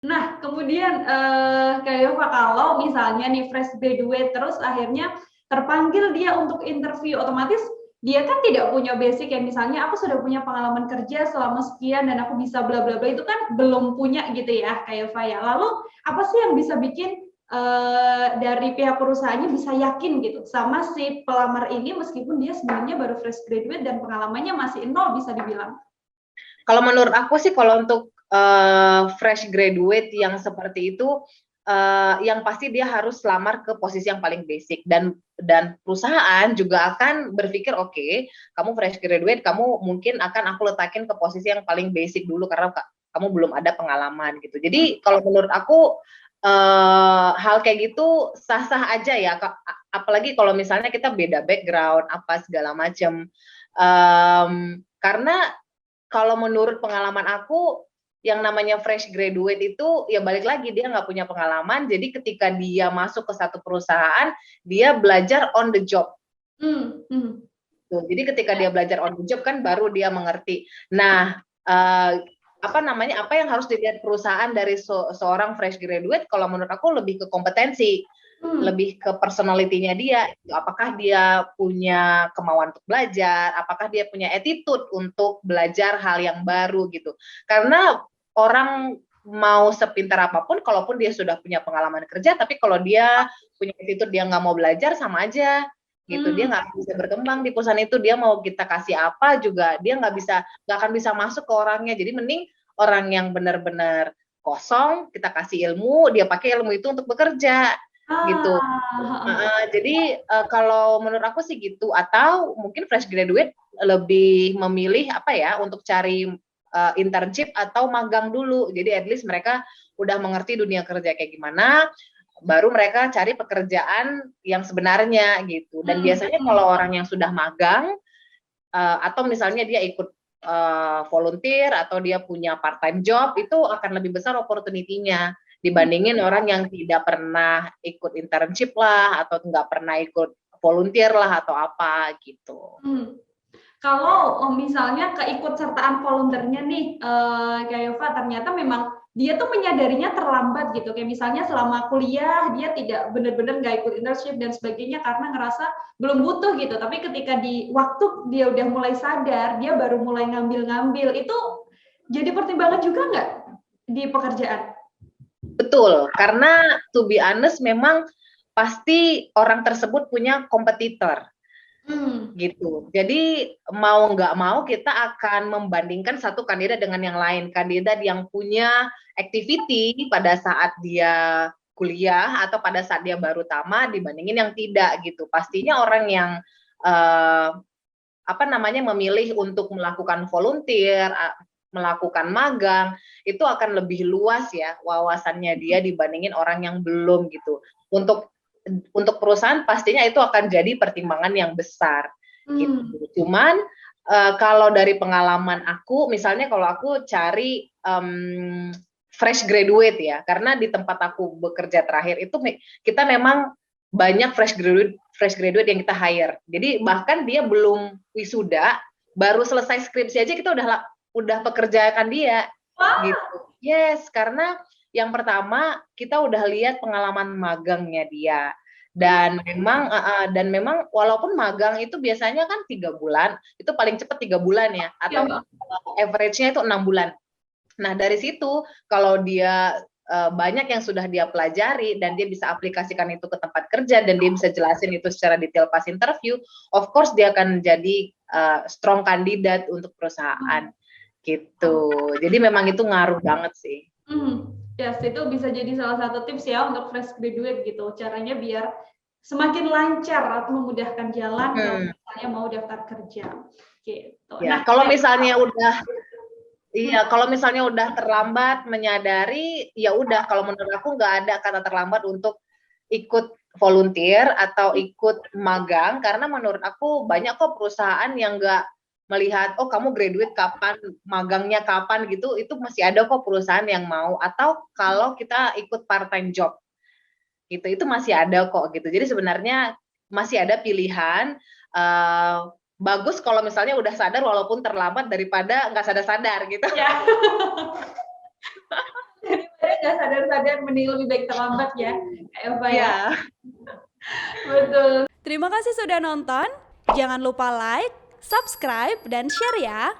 Nah, kemudian Kak Yova, kalau misalnya nih fresh graduate terus akhirnya terpanggil dia untuk interview, otomatis dia kan tidak punya basic ya, misalnya aku sudah punya pengalaman kerja selama sekian dan aku bisa bla bla bla, itu kan belum punya gitu ya Kak Yova ya. Lalu apa sih yang bisa bikin dari pihak perusahaannya bisa yakin gitu sama si pelamar ini meskipun dia sebenarnya baru fresh graduate dan pengalamannya masih nol bisa dibilang? Kalau menurut aku sih, kalau untuk fresh graduate yang seperti itu, yang pasti dia harus lamar ke posisi yang paling basic, dan perusahaan juga akan berpikir, oke, kamu fresh graduate, kamu mungkin akan aku letakin ke posisi yang paling basic dulu karena kamu belum ada pengalaman gitu. Jadi kalau menurut aku hal kayak gitu sah-sah aja ya, apalagi kalau misalnya kita beda background apa segala macam. Karena kalau menurut pengalaman aku, yang namanya fresh graduate itu ya balik lagi, dia nggak punya pengalaman, jadi ketika dia masuk ke satu perusahaan, dia belajar on the job. Jadi ketika dia belajar on the job kan baru dia mengerti. Nah, apa yang harus dilihat perusahaan dari seorang fresh graduate, kalau menurut aku lebih ke kompetensi, lebih ke personality-nya dia, apakah dia punya kemauan untuk belajar, apakah dia punya attitude untuk belajar hal yang baru gitu. Karena orang mau sepintar apapun, kalaupun dia sudah punya pengalaman kerja, tapi kalau dia punya attitude dia nggak mau belajar, sama aja gitu. Dia nggak bisa berkembang di perusahaan itu. Dia mau kita kasih apa juga, dia nggak akan bisa masuk ke orangnya. Jadi mending orang yang benar-benar kosong, kita kasih ilmu, dia pakai ilmu itu untuk bekerja gitu. Jadi kalau menurut aku sih gitu. Atau mungkin fresh graduate lebih memilih apa ya, untuk cari internship atau magang dulu. Jadi at least mereka udah mengerti dunia kerja kayak gimana, baru mereka cari pekerjaan yang sebenarnya gitu. Dan biasanya kalau orang yang sudah magang atau misalnya dia ikut volunteer atau dia punya part time job, itu akan lebih besar opportunity-nya dibandingin orang yang tidak pernah ikut internship lah, atau nggak pernah ikut volunteer lah atau apa gitu. Kalau misalnya keikutsertaan volunteernya nih, Kak Yova, ternyata memang dia tuh menyadarinya terlambat gitu. Kayak misalnya selama kuliah dia tidak benar-benar nggak ikut internship dan sebagainya karena ngerasa belum butuh gitu. Tapi ketika di waktu dia udah mulai sadar, dia baru mulai ngambil-ngambil. Itu jadi pertimbangan juga nggak di pekerjaan? Betul, karena to be honest memang pasti orang tersebut punya kompetitor. Gitu. Jadi mau nggak mau kita akan membandingkan satu kandidat dengan yang lain. Kandidat yang punya activity pada saat dia kuliah atau pada saat dia baru tamat dibandingin yang tidak gitu. Pastinya orang yang memilih untuk melakukan volunteer, melakukan magang, itu akan lebih luas ya wawasannya dia dibandingin orang yang belum gitu. Untuk perusahaan pastinya itu akan jadi pertimbangan yang besar. Gitu. Cuman kalau dari pengalaman aku, misalnya kalau aku cari fresh graduate ya, karena di tempat aku bekerja terakhir itu kita memang banyak fresh graduate yang kita hire. Jadi bahkan dia belum wisuda, baru selesai skripsi aja kita udah pekerjakan dia. Gitu. Yes, karena yang pertama kita udah lihat pengalaman magangnya dia. Dan memang walaupun magang itu biasanya kan 3 bulan, itu paling cepat 3 bulan ya, atau average-nya itu 6 bulan. Nah dari situ kalau dia banyak yang sudah dia pelajari dan dia bisa aplikasikan itu ke tempat kerja dan dia bisa jelasin itu secara detail pas interview, of course dia akan jadi strong kandidat untuk perusahaan gitu. Jadi memang itu ngaruh banget sih. Yes, itu bisa jadi salah satu tips ya untuk fresh graduate gitu. Caranya biar semakin lancar atau memudahkan jalan kalau misalnya mau daftar kerja. Gitu. Ya, nah, kalau misalnya udah terlambat menyadari, ya udah, kalau menurut aku nggak ada kata terlambat untuk ikut volunteer atau ikut magang, karena menurut aku banyak kok perusahaan yang nggak melihat, oh kamu graduate kapan, magangnya kapan gitu, itu masih ada kok perusahaan yang mau. Atau kalau kita ikut part time job, gitu, itu masih ada kok gitu. Jadi sebenarnya masih ada pilihan. Bagus kalau misalnya udah sadar walaupun terlambat daripada nggak sadar-sadar gitu. Ya. Akhirnya nggak sadar-sadar, mending lebih baik terlambat ya, Kak Eva ya. Iya. Betul. Terima kasih sudah nonton. Jangan lupa like, subscribe, dan share ya.